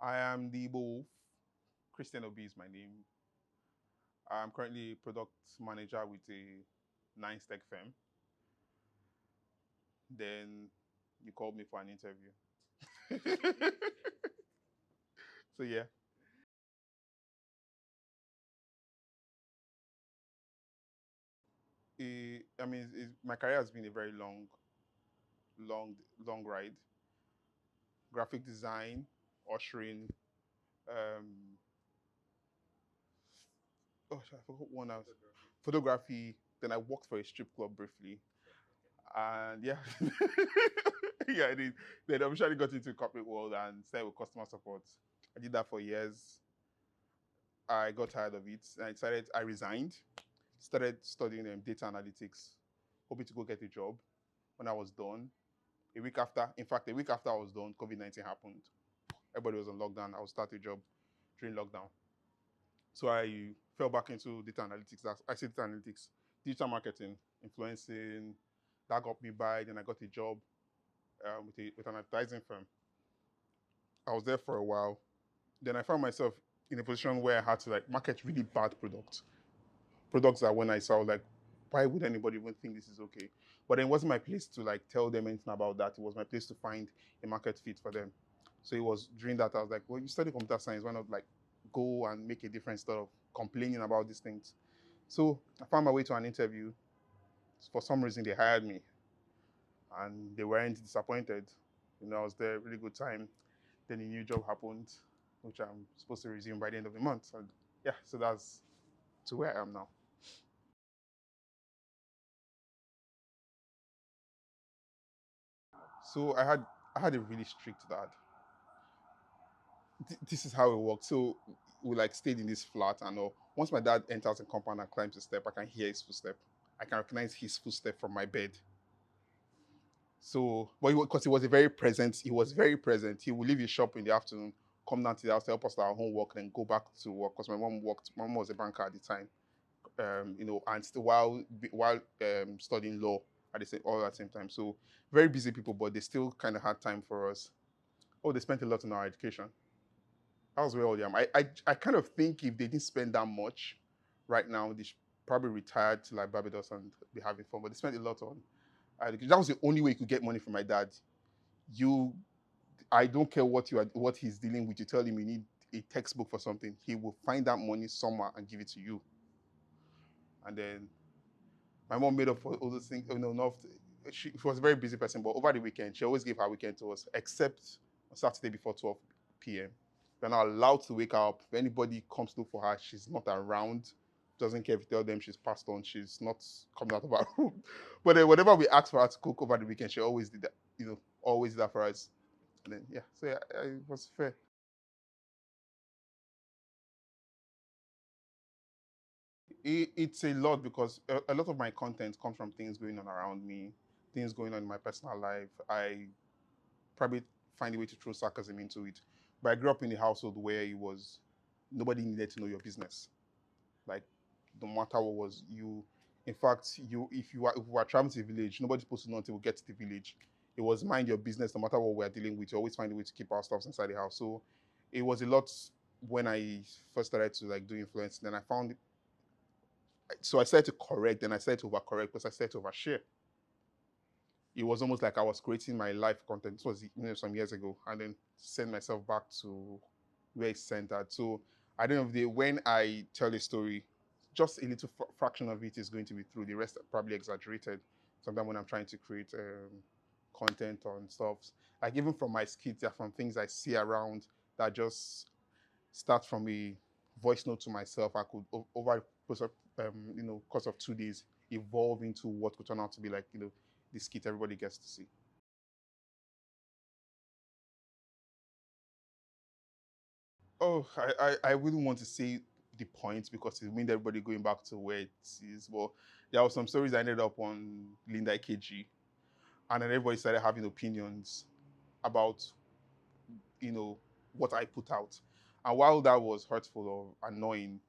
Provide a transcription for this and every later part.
I am the Igbo Wolf. Christian Obi is my name. I'm currently a product manager with a nine tech firm. Then you called me for an interview. So yeah, my career has been a very long, long ride. Graphic design, ushering, um, oh, I forgot one else. Photography. Then I worked for a strip club briefly, and yeah, yeah, I did. Then I eventually got into corporate world and started with customer support. I did that for years. I got tired of it. I resigned, started studying data analytics, hoping to go get a job. When I was done, a week after I was done, COVID-19 happened. Everybody was on lockdown. I was start a job during lockdown. So I fell back into data analytics. I said data analytics, digital marketing, influencing. That got me by. Then I got a job with an advertising firm. I was there for a while. Then I found myself in a position where I had to like market really bad products that when I saw, I was like, why would anybody even think this is okay? But then it wasn't my place to like tell them anything about that. It was my place to find a market fit for them. So it was during that I was like, well, you study computer science, why not like go and make a difference instead of complaining about these things? So I found my way to an interview. For some reason, they hired me, and they weren't disappointed. I was there, really good time. Then a new job happened, which I'm supposed to resume by the end of the month. And yeah, so that's to where I am now. So I had a really strict dad. This is how it worked. So we like stayed in this flat and all. Once my dad enters the compound and climbs the step, I can hear his footstep. I can recognize his footstep from my bed. So, but because he was very present. He would leave his shop in the afternoon, come down to the house, help us with our homework, then go back to work. Because my mom worked. My mom was a banker at the time. And still while studying law all at the same time. So very busy people, but they still kind of had time for us. Oh, they spent a lot on our education. That was where all the I kind of think if they didn't spend that much right now, they should probably retire to like Barbados and be having fun. But they spent a lot on education. That was the only way you could get money from my dad. You, I don't care what he's dealing with. You tell him you need a textbook for something, he will find that money somewhere and give it to you. And then my mom made up for all those things. Not she was a very busy person, but over the weekend, she always gave her weekend to us, except on Saturday before 12 p.m. We're not allowed to wake her up. If anybody comes to look for her, she's not around. Doesn't care if you tell them she's passed on. She's not coming out of her room. But then whatever we asked for her to cook over the weekend, she always did that. Always did that for us. And then yeah, so yeah, it was fair. It's a lot because a lot of my content comes from things going on around me, things going on in my personal life. I probably find a way to throw sarcasm into it. But I grew up in a household where it was nobody needed to know your business. Like no matter what was you, in fact, if you are traveling to the village, nobody's supposed to know until we get to the village. It was mind your business, no matter what we're dealing with. You always find a way to keep our stuff inside the house. So it was a lot when I first started to like do influence. Then I found so I started to correct, then I started to overcorrect because I started to overshare. It was almost like I was creating my life content. This was some years ago, and then send myself back to where it's centered. So at the end of the day, when I tell a story, just a little fraction of it is going to be true. The rest are probably exaggerated. Sometimes when I'm trying to create content on stuff, like even from my skits, from things I see around that just start from a voice note to myself. I could over the course of 2 days, evolve into what could turn out to be like the skit everybody gets to see. Oh, I wouldn't want to say the points because it means everybody going back to where it is. But there were some stories I ended up on Linda KG, and then everybody started having opinions about what I put out. And while that was hurtful or annoying,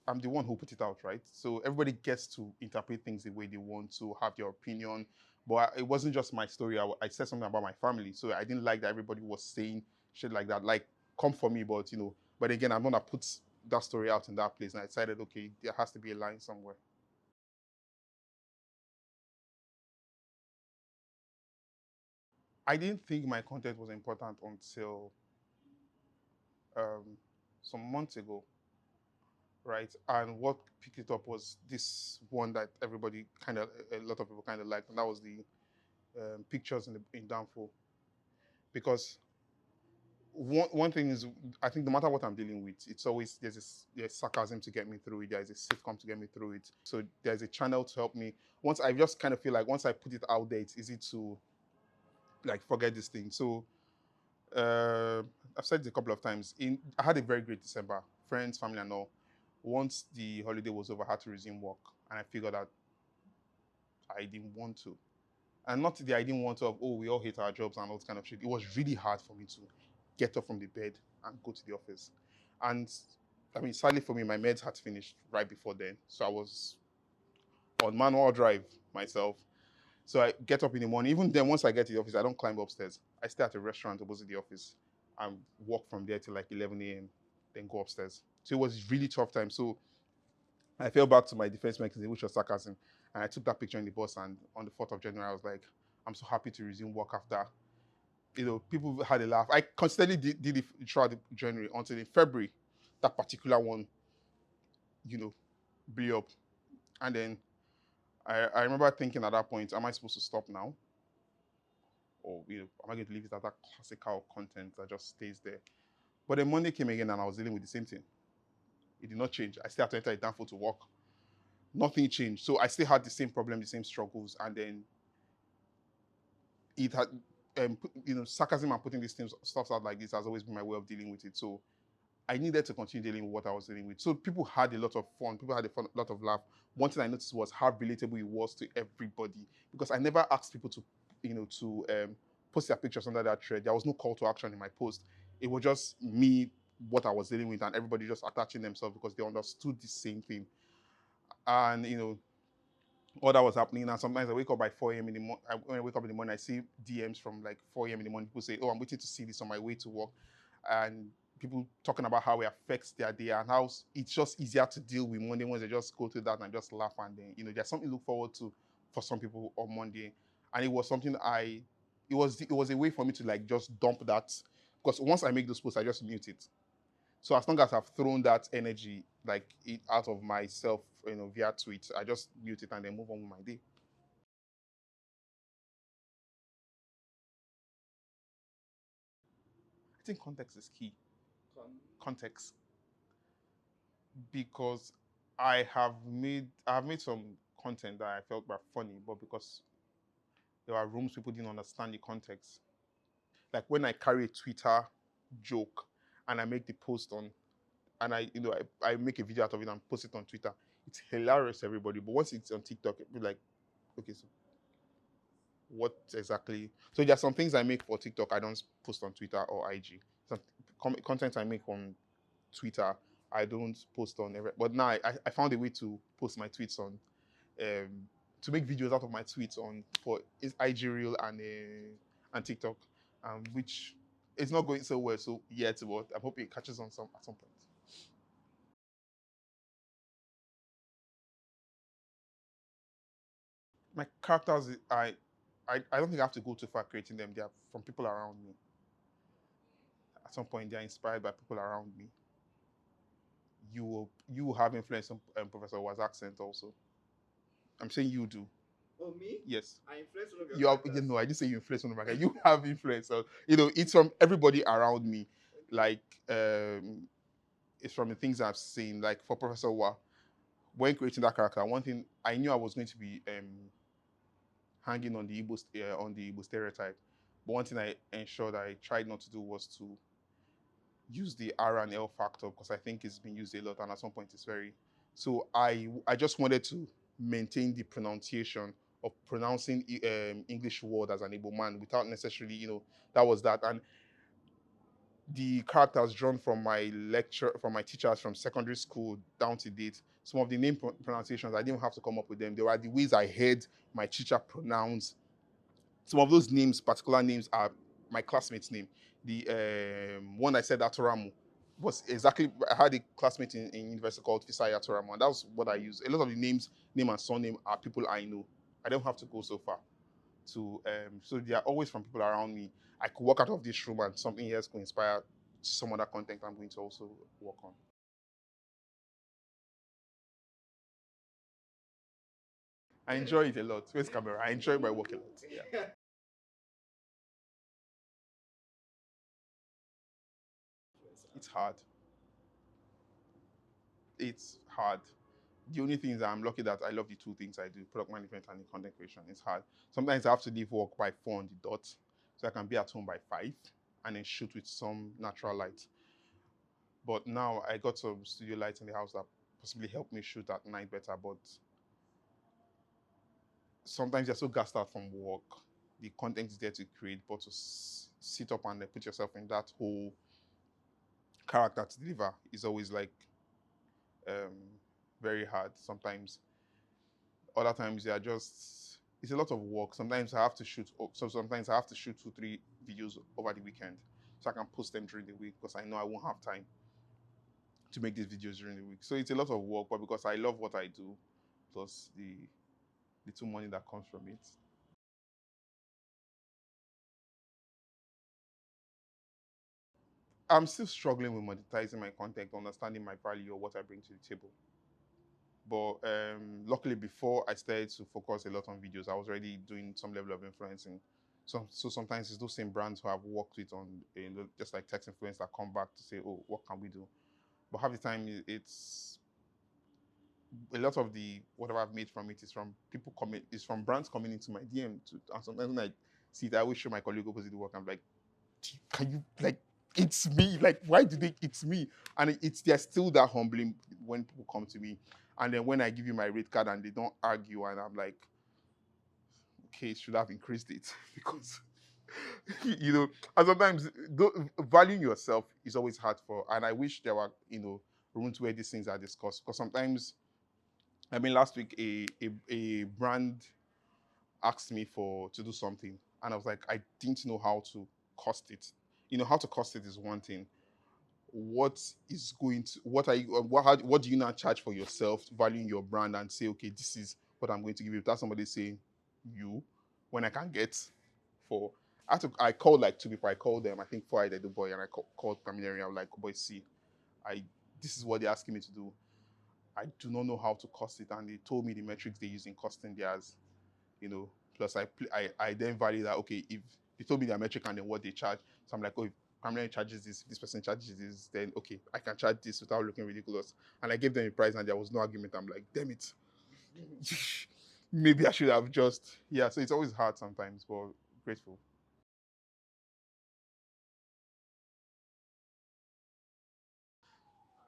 I'm the one who put it out, right? So everybody gets to interpret things the way they want to have their opinion. But it wasn't just my story. I said something about my family, so I didn't like that everybody was saying shit like that. Like come for me, but but again, I'm gonna put that story out in that place, and I decided, okay, there has to be a line somewhere. I didn't think my content was important until um, some months ago, right? And what picked it up was this one that everybody kind of, a lot of people kind of liked, and that was the pictures in Downfall. Because one thing is, I think no matter what I'm dealing with, it's always there's sarcasm to get me through it. There's a sitcom to get me through it. So there's a channel to help me. Once I just kind of feel like once I put it out there, it's easy to like forget this thing. So uh, I've said it a couple of times. I had a very great December, friends, family, and all. Once the holiday was over, I had to resume work, and I figured out I didn't want to. And not the I didn't want to of, oh, we all hate our jobs and all this kind of shit. It was really hard for me to get up from the bed and go to the office. And I mean, sadly for me, my meds had finished right before then. So I was on manual drive myself. So I get up in the morning. Even then, once I get to the office, I don't climb upstairs. I stay at a restaurant opposite the office and walk from there till like 11 a.m., then go upstairs. So it was really tough time. So I fell back to my defense mechanism, which was sarcasm. And I took that picture in the bus. And on the 4th of January, I was like, I'm so happy to resume work after. People had a laugh. I constantly did it throughout the January until in February, that particular one, blew up. And then I remember thinking at that point, am I supposed to stop now? Or, am I going to leave it at that classical content that just stays there? But then Monday came again and I was dealing with the same thing. It did not change. I still had to enter a downfall to work. Nothing changed. So I still had the same problem, the same struggles. And then it had, sarcasm and putting these things, stuff out like this has always been my way of dealing with it. So I needed to continue dealing with what I was dealing with. So people had a lot of fun. People had lot of laugh. One thing I noticed was how relatable it was to everybody because I never asked people to, post their pictures under that thread. There was no call to action in my post. It was just me, what I was dealing with, and everybody just attaching themselves because they understood the same thing. And all that was happening. And sometimes I wake up by 4 a.m. in the morning. When I wake up in the morning, I see DMs from like 4 a.m. in the morning. People say, "Oh, I'm waiting to see this on my way to work," and people talking about how it affects their day and how it's just easier to deal with Monday once they just go through that and just laugh and then there's something to look forward to for some people on Monday, and it was something it was a way for me to like just dump that because once I make those posts, I just mute it. So as long as I've thrown that energy like it out of myself, via tweets, I just mute it and then move on with my day. I think context is key. Context, because I have made some content that I felt were funny, but because there were rooms people didn't understand the context. Like when I carry a Twitter joke and I make the post on, and I make a video out of it and post it on Twitter, it's hilarious to everybody. But once it's on TikTok, it'll be like, okay, so what exactly? So there are some things I make for TikTok I don't post on Twitter or IG. Some content I make on Twitter I don't post on every. But now I found a way to post my tweets on, to make videos out of my tweets on for IG Reel and TikTok, which is not going so well so yet, but I hope it catches on some at some point. My characters, I don't think I have to go too far creating them. They are from people around me. At some point, they are inspired by people around me. You will have influence on Professor Wa's accent also. I'm saying you do. Oh, me? Yes. I influence one of your You have, characters. no, I didn't say you influence one of my characters. You have influence. So, it's from everybody around me. Like, it's from the things I've seen. Like for Professor Wa, when creating that character, one thing I knew I was going to be hanging on the Igbo stereotype. But one thing I ensured I tried not to do was to use the R and L factor because I think it's been used a lot, and at some point it's very. So I just wanted to maintain the pronunciation of pronouncing English word as an Igbo man without necessarily, that was that. And the characters drawn from my teachers from secondary school down to date, some of the name pronunciations, I didn't have to come up with them. They were the ways I heard my teacher pronounce. Some of those names, particular names, are my classmates' name. The one I said Atoramu was exactly, I had a classmate in university called Fisaya Atoramu, and that was what I use. A lot of the names, name and surname are people I know. I don't have to go so far to so they are always from people around me. I could walk out of this room and something else could inspire some other content I'm going to also work on. I enjoy it a lot. Where's camera? I enjoy my work a lot. Yeah. It's hard. It's hard. The only thing is that I'm lucky that I love the two things I do, product management and the content creation. It's hard. Sometimes I have to leave work by 4 on the dot, so I can be at home by 5 and then shoot with some natural light. But now I got some studio lights in the house that possibly help me shoot at night better. But sometimes you're so gassed out from work. The content is there to create, but to sit up and put yourself in that whole character to deliver is always like um, very hard. Sometimes, other times they are just, it's a lot of work. Sometimes I have to shoot. So sometimes I have to shoot 2, 3 videos over the weekend, so I can post them during the week because I know I won't have time to make these videos during the week. So it's a lot of work, but because I love what I do, plus the little money that comes from it. I'm still struggling with monetizing my content, understanding my value or what I bring to the table. But luckily, before I started to focus a lot on videos, I was already doing some level of influencing. So sometimes it's those same brands who I've worked with on, just like text influence that come back to say, oh, what can we do? But half the time, it's a lot of the whatever I've made from it is from people coming, is from brands coming into my DM. And sometimes when I see it, I always show my colleague opposite the work. I'm like, can you like? It's me. Like, why do they? It's me. And it's they're still that humbling when people come to me. And then when I give you my rate card and they don't argue, and I'm like, okay, should have increased it because and sometimes valuing yourself is always hard for. And I wish there were rooms where these things are discussed because sometimes, I mean, last week a brand asked me to do something, and I was like, I didn't know how to cost it. How to cost it is one thing. What is going to what are you what do you now charge for yourself, valuing your brand and say, okay, this is what I'm going to give you. That's somebody saying you when I can get for I called like 2 people. I called them, I think 4 I did the boy, and I called Pamela. I'm like, boy, see, I this is what they're asking me to do. I do not know how to cost it, and they told me the metrics they use in costing theirs. Plus I then value that, okay, if they told me their metric and then what they charge, so I'm like, oh, if Camille charges this person charges this, then okay, I can charge this without looking ridiculous. And I gave them a price and there was no argument. I'm like, damn it. Maybe I should have just, yeah, so it's always hard sometimes, but grateful.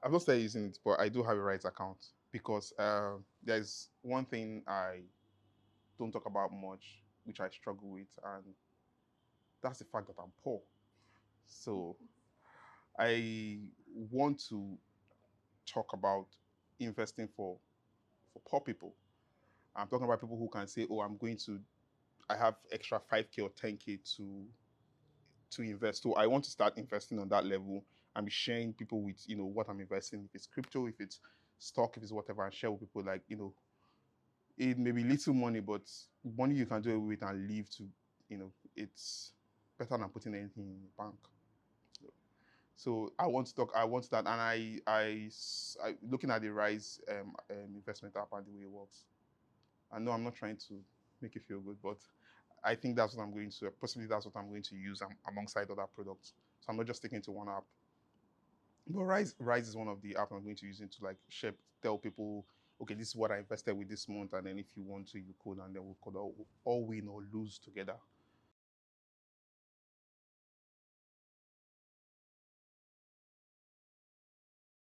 I've not started using it, but I do have a rights account because there's one thing I don't talk about much, which I struggle with, and that's the fact that I'm poor. So I want to talk about investing for poor people. I'm talking about people who can say, "Oh, I have extra 5K or 10K to invest." So I want to start investing on that level and be sharing people with what I'm investing. If it's crypto, if it's stock, if it's whatever, and share with people like it may be little money, but money you can do it with and leave to it's better than putting anything in the bank. So I want to talk. I want that, and I looking at the Rise investment app and the way it works. I know I'm not trying to make you feel good, but I think that's what I'm going to. Possibly that's what I'm going to use alongside other products. So I'm not just sticking to one app. But Rise is one of the apps I'm going to use to like share, tell people, okay, this is what I invested with this month, and then if you want to, you could, and then we could all win or lose together.